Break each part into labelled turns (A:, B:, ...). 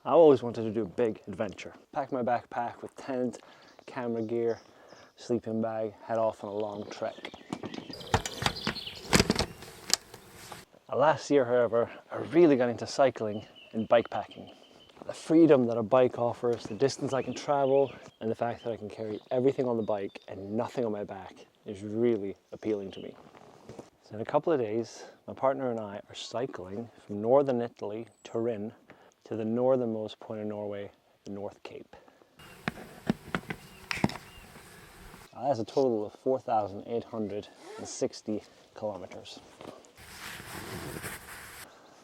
A: I always wanted to do a big adventure. Pack my backpack with tent, camera gear, sleeping bag, head off on a long trek. Last year, however, I really got into cycling and bikepacking. The freedom that a bike offers, the distance I can travel, and the fact that I can carry everything on the bike and nothing on my back is really appealing to me. So in a couple of days, my partner and I are cycling from northern Italy, Turin, to the northernmost point of Norway, the North Cape. That's a total of 4,860 kilometers.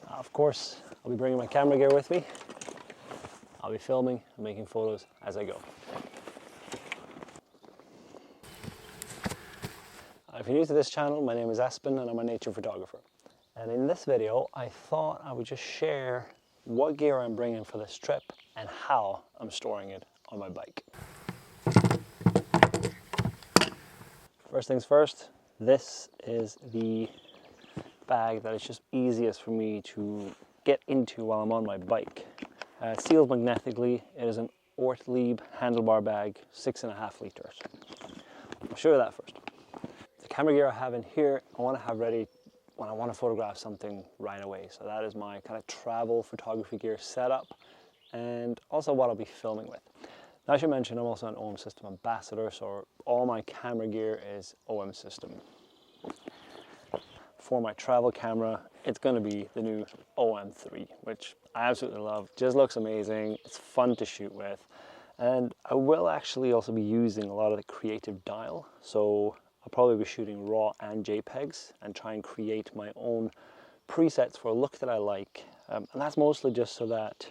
A: Of course, I'll be bringing my camera gear with me. I'll be filming and making photos as I go. If you're new to this channel, my name is Espen and I'm a nature photographer. And in this video, I thought I would just share what gear I'm bringing for this trip and how I'm storing it on my bike. First things first, this is the bag that is just easiest for me to get into while I'm on my bike. It seals magnetically. It is an Ortlieb Handlebar bag, 6.5 liters. I'll show you that first. The camera gear I have in here, I want to have ready when I want to photograph something right away. So that is my kind of travel photography gear setup and also what I'll be filming with. Now, I should mention I'm also an OM system ambassador, so all my camera gear is OM system. For my travel camera, it's going to be the new OM3, which I absolutely love. Just looks amazing. It's fun to shoot with. And I will actually also be using a lot of the creative dial. So I'll probably be shooting RAW and JPEGs and try and create my own presets for a look that I like. And that's mostly just so that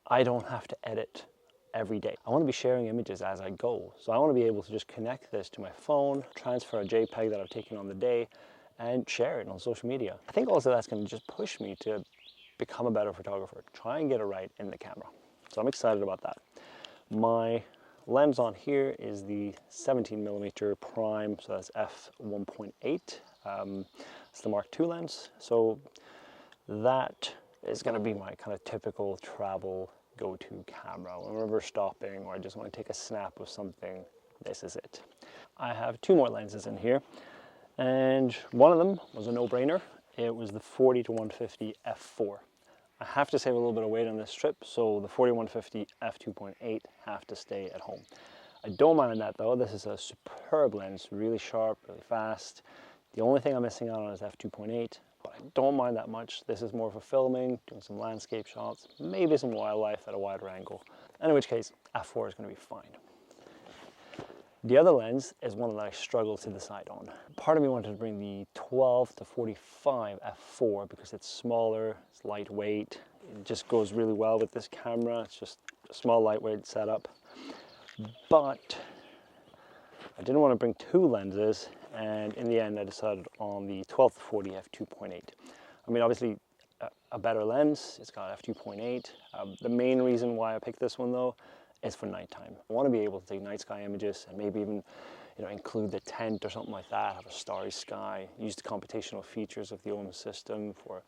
A: I don't have to edit every day. I want to be sharing images as I go. So I want to be able to just connect this to my phone, transfer a JPEG that I've taken on the day, and share it on social media. I think also that's going to just push me to become a better photographer, try and get it right in the camera. So I'm excited about that. My lens on here is the 17mm prime, so that's f1.8. It's the Mark II lens. So that is going to be my kind of typical travel go-to camera. Whenever we're stopping or I just want to take a snap of something, this is it. I have two more lenses in here. And one of them was a no-brainer. It was the 40-150 f4. I have to save a little bit of weight on this trip, so the 40-150 f2.8 have to stay at home. I don't mind that though. This is a superb lens, really sharp, really fast. The only thing I'm missing out on is f2.8, but I don't mind that much. This is more for filming, doing some landscape shots, maybe some wildlife at a wider angle. And in which case, f4 is going to be fine. The other lens is one that I struggle to decide on. Part of me wanted to bring the 12-45 f4 because it's smaller, it's lightweight, it just goes really well with this camera. It's just a small, lightweight setup. But I didn't want to bring two lenses, and in the end I decided on the 12-40 f2.8. I mean, obviously a better lens, it's got f2.8. The main reason why I picked this one though is for nighttime. I want to be able to take night sky images and maybe even, include the tent or something like that, have a starry sky, use the computational features of the OM system for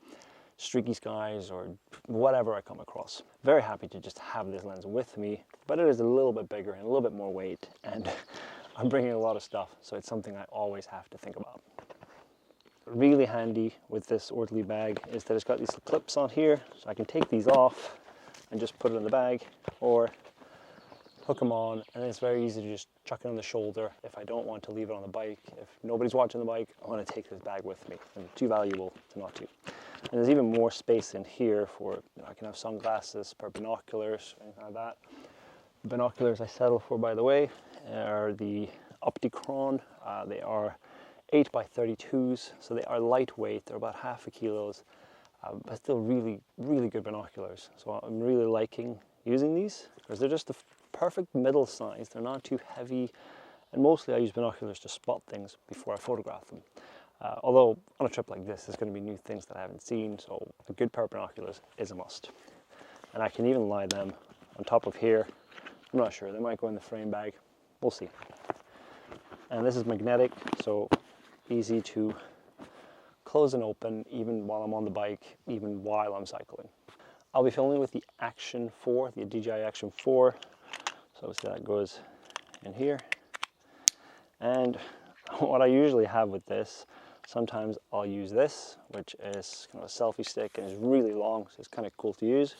A: streaky skies or whatever I come across. Very happy to just have this lens with me, but it is a little bit bigger and a little bit more weight, and I'm bringing a lot of stuff, so it's something I always have to think about. Really handy with this Ortlieb bag is that it's got these clips on here, so I can take these off and just put it in the bag, or hook them on, and it's very easy to just chuck it on the shoulder if I don't want to leave it on the bike. If nobody's watching the bike, I want to take this bag with me. It's too valuable to not to. And there's even more space in here for, I can have sunglasses, pair of binoculars, anything like that. The binoculars I settle for, by the way, are the Opticron. They are 8x32s, so they are lightweight. They're about 0.5 kilos, but still really, really good binoculars. So I'm really liking using these because they're just the perfect middle size. They're not too heavy, and mostly I use binoculars to spot things before I photograph them. Although on a trip like this, there's going to be new things that I haven't seen, so a good pair of binoculars is a must. And I can even lie them on top of here. I'm not sure, they might go in the frame bag. We'll see. And this is magnetic, so easy to close and open even while I'm on the bike, even while I'm cycling. I'll be filming with the Action 4, the DJI Action 4. So obviously that goes in here. And what I usually have with this, sometimes I'll use this, which is kind of a selfie stick and is really long, so it's kind of cool to use.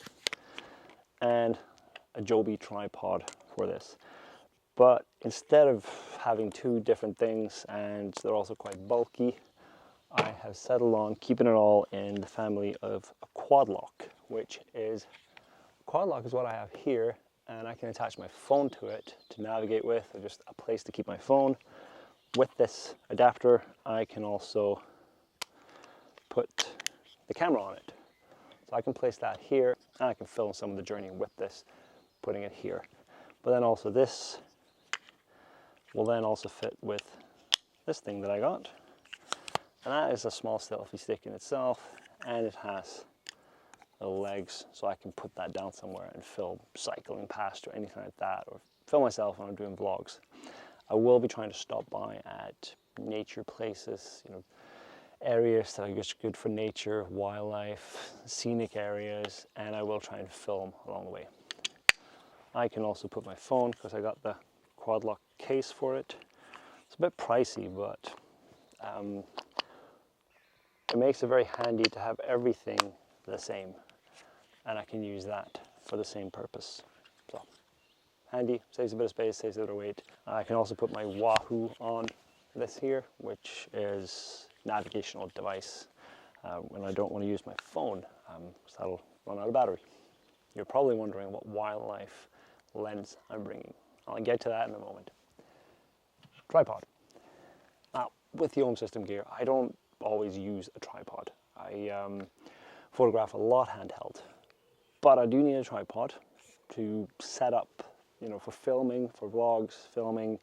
A: And a Joby tripod for this. But instead of having two different things, and they're also quite bulky, I have settled on keeping it all in the family of a Quadlock, which is, Quadlock is what I have here, and I can attach my phone to it to navigate with, or just a place to keep my phone. With this adapter, I can also put the camera on it. So I can place that here, and I can film some of the journey with this, putting it here. But then also this will then also fit with this thing that I got. And that is a small selfie stick in itself, and it has little legs, so I can put that down somewhere and film cycling past or anything like that, or film myself when I'm doing vlogs. I will be trying to stop by at nature places, you know, areas that are just good for nature, wildlife, scenic areas, and I will try and film along the way. I can also put my phone, because I got the Quadlock case for it. It's a bit pricey, but it makes it very handy to have everything the same, and I can use that for the same purpose. So handy, saves a bit of space, saves a bit of weight. I can also put my Wahoo on this here, which is navigational device when I don't want to use my phone, so that'll run out of battery. You're probably wondering what wildlife lens I'm bringing. I'll get to that in a moment. Tripod. Now, with the Home System gear, I don't always use a tripod. I photograph a lot handheld, but I do need a tripod to set up, you know, for filming, for vlogs, filming.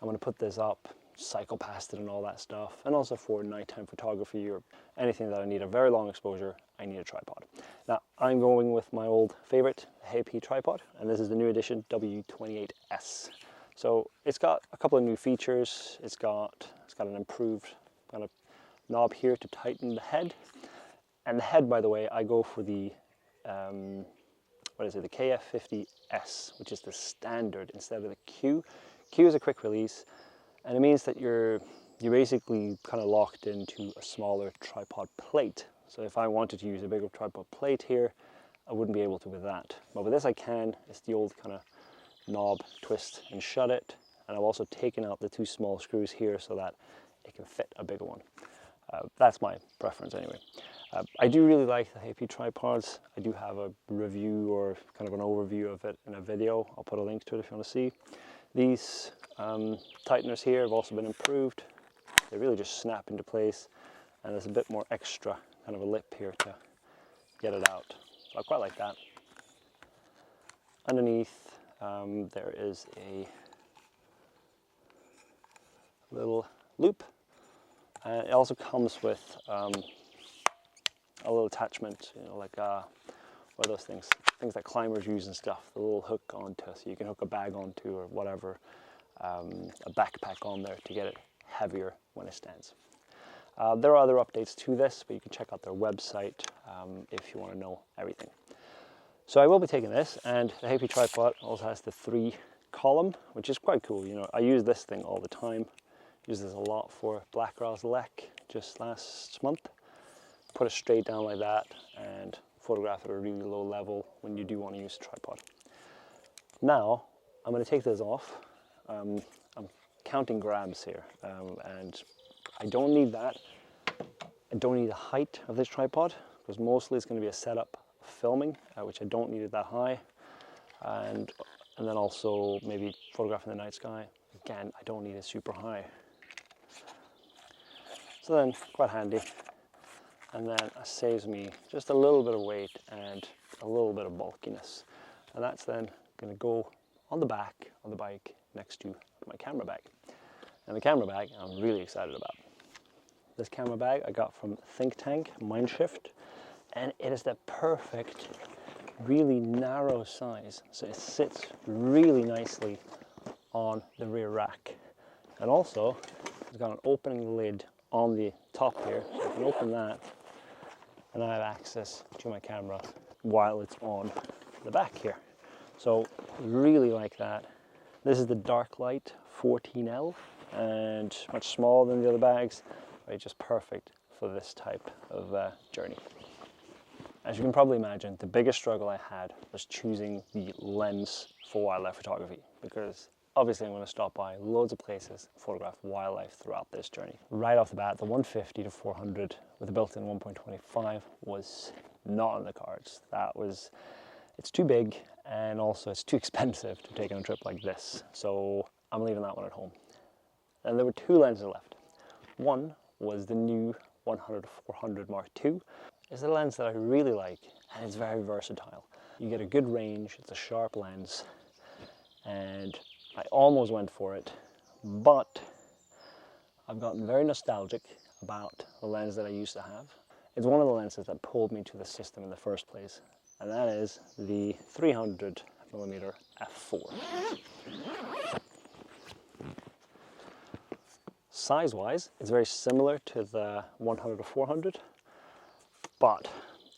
A: I'm going to put this up, cycle past it and all that stuff, and also for nighttime photography or anything that I need a very long exposure, I need a tripod. Now, I'm going with my old favorite, the HP tripod, and this is the new edition W28S. So it's got a couple of new features. It's got an improved kind of knob here to tighten the head. And the head, by the way, I go for the the KF50S, which is the standard instead of the Q. Q is a quick release, and it means that you're basically kind of locked into a smaller tripod plate. So if I wanted to use a bigger tripod plate here, I wouldn't be able to with that. But with this I can. It's the old kind of knob, twist and shut it. And I've also taken out the two small screws here so that it can fit a bigger one. That's my preference anyway. I do really like the HP tripods. I do have a review or kind of an overview of it in a video. I'll put a link to it if you want to see. These tighteners here have also been improved. They really just snap into place, and there's a bit more extra kind of a lip here to get it out. So I quite like that. Underneath there is a little loop. It also comes with a little attachment, you know, like what are those things that climbers use and stuff, the little hook onto, so you can hook a bag onto or whatever, a backpack on there to get it heavier when it stands. There are other updates to this, but you can check out their website if you want to know everything. So I will be taking this, and the HP tripod also has the 3-column, which is quite cool. You know, I use this thing all the time. Use this a lot for Blackross Lek just last month. Put it straight down like that and photograph at a really low level when you do want to use a tripod. Now I'm going to take this off. I'm counting grams here, and I don't need that. I don't need the height of this tripod, because mostly it's going to be a setup filming, which I don't need it that high, and then also maybe photographing the night sky. Again, I don't need it super high. So then, quite handy, and then it saves me just a little bit of weight and a little bit of bulkiness, and that's then going to go on the back of the bike next to my camera bag. And the camera bag I'm really excited about. This camera bag I got from Think Tank Mindshift, and it is the perfect, really narrow size, so it sits really nicely on the rear rack. And also it's got an opening lid on the top here, so I can open that and I have access to my camera while it's on the back here. So really like that. This is the DarkLight 14L, and much smaller than the other bags, but just perfect for this type of journey. As you can probably imagine, the biggest struggle I had was choosing the lens for wildlife photography, because obviously I'm going to stop by loads of places, photograph wildlife throughout this journey. Right off the bat, the 150 to 400 with a built-in 1.25 was not on the cards. It's too big, and also it's too expensive to take on a trip like this. So I'm leaving that one at home. And there were two lenses left. One was the new 100 to 400 Mark II. It's a lens that I really like, and it's very versatile. You get a good range, it's a sharp lens, and I almost went for it, but I've gotten very nostalgic about the lens that I used to have. It's one of the lenses that pulled me to the system in the first place, and that is the 300mm f4. Size-wise, it's very similar to the 100 to 400, but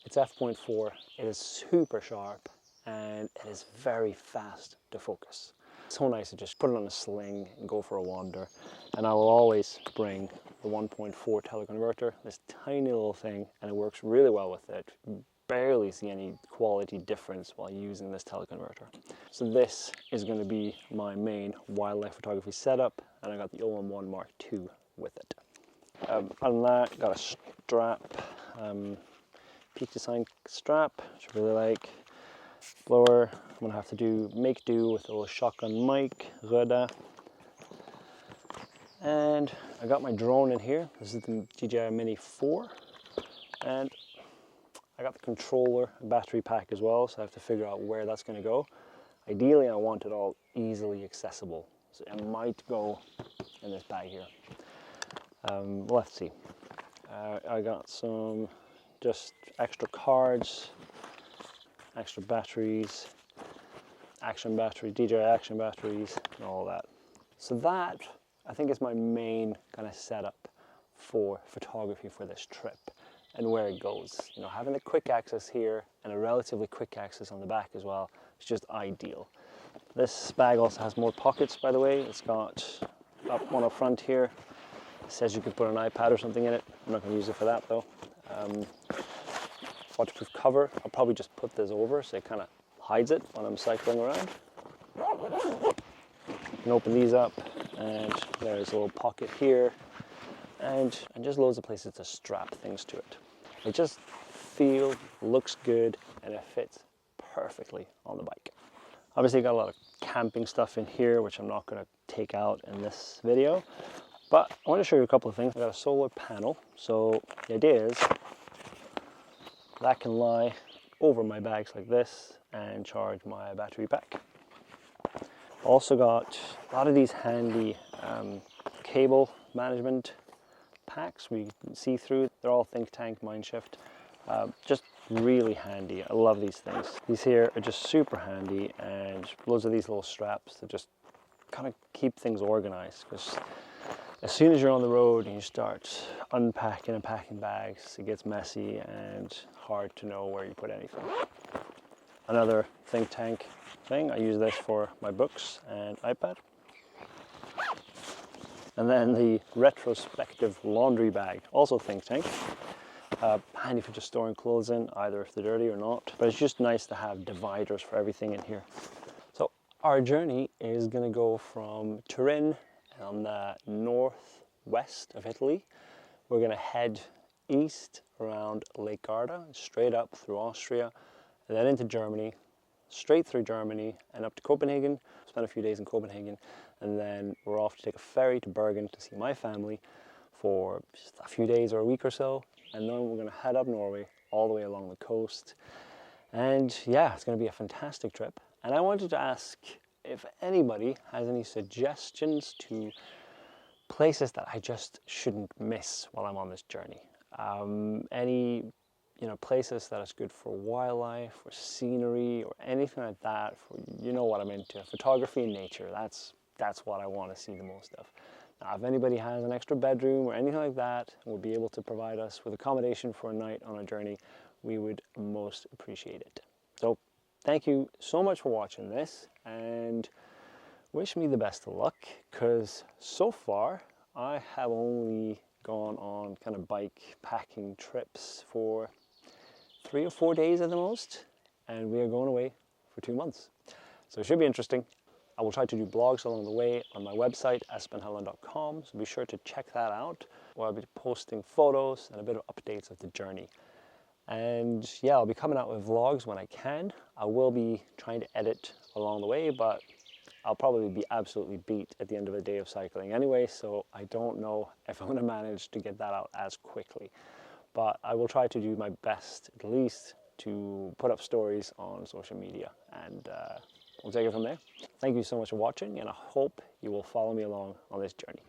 A: it's f.4, it is super sharp, and it is very fast to focus. It's so nice to just put it on a sling and go for a wander. And I will always bring the 1.4 teleconverter, this tiny little thing, and it works really well with it. You barely see any quality difference while using this teleconverter. So this is going to be my main wildlife photography setup, and I got the OM1 Mark II with it. Other than that, got a strap, Peak Design strap, which I really like. Blower, I'm gonna have to make do with a little shotgun mic, Röda. And I got my drone in here. This is the DJI Mini 4. And I got the controller and battery pack as well, so I have to figure out where that's gonna go. Ideally, I want it all easily accessible. So it might go in this bag here. We'll have to see. I got some just extra cards, extra batteries, Action battery, DJI Action batteries, and all that. So that, I think, is my main kind of setup for photography for this trip and where it goes. You know, having a quick access here and a relatively quick access on the back as well is just ideal. This bag also has more pockets, by the way. It's got one up front here. It says you could put an iPad or something in it. I'm not going to use it for that though. Waterproof cover, I'll probably just put this over so it kind of hides it when I'm cycling around. You can open these up, and there's a little pocket here, and just loads of places to strap things to it. It just looks good, and it fits perfectly on the bike. Obviously got a lot of camping stuff in here, which I'm not going to take out in this video, but I want to show you a couple of things. I got a solar panel, so the idea is that can lie over my bags like this and charge my battery pack. Also got a lot of these handy cable management packs we can see through. They're all Think Tank Mindshift. Just really handy. I love these things. These here are just super handy, and loads of these little straps that just kind of keep things organized, because as soon as you're on the road and you start unpacking and packing bags, it gets messy and hard to know where you put anything. Another Think Tank thing, I use this for my books and iPad. And then the retrospective laundry bag, also Think Tank. Handy for just storing clothes in, either if they're dirty or not. But it's just nice to have dividers for everything in here. So our journey is going to go from Turin on the northwest of Italy. We're going to head east around Lake Garda, straight up through Austria, and then into Germany, straight through Germany and up to Copenhagen. Spend a few days in Copenhagen, and then we're off to take a ferry to Bergen to see my family for just a few days or a week or so, and then we're going to head up Norway all the way along the coast. And yeah, it's going to be a fantastic trip. And I wanted to ask if anybody has any suggestions to places that I just shouldn't miss while I'm on this journey. Any places that is good for wildlife or scenery or anything like that. For what I'm into, photography and nature. That's what I want to see the most of. Now, if anybody has an extra bedroom or anything like that, and will be able to provide us with accommodation for a night on a journey, we would most appreciate it. So thank you so much for watching this, and wish me the best of luck, because so far I have only gone on kind of bike packing trips for 3 or 4 days at the most, and we are going away for 2 months. So it should be interesting. I will try to do blogs along the way on my website, espenhalland.com, so be sure to check that out, where I'll be posting photos and a bit of updates of the journey. And yeah, I'll be coming out with vlogs when I can. I will be trying to edit along the way, but I'll probably be absolutely beat at the end of a day of cycling anyway, so I don't know if I'm going to manage to get that out as quickly. But I will try to do my best, at least, to put up stories on social media, and we'll take it from there. Thank you so much for watching, and I hope you will follow me along on this journey.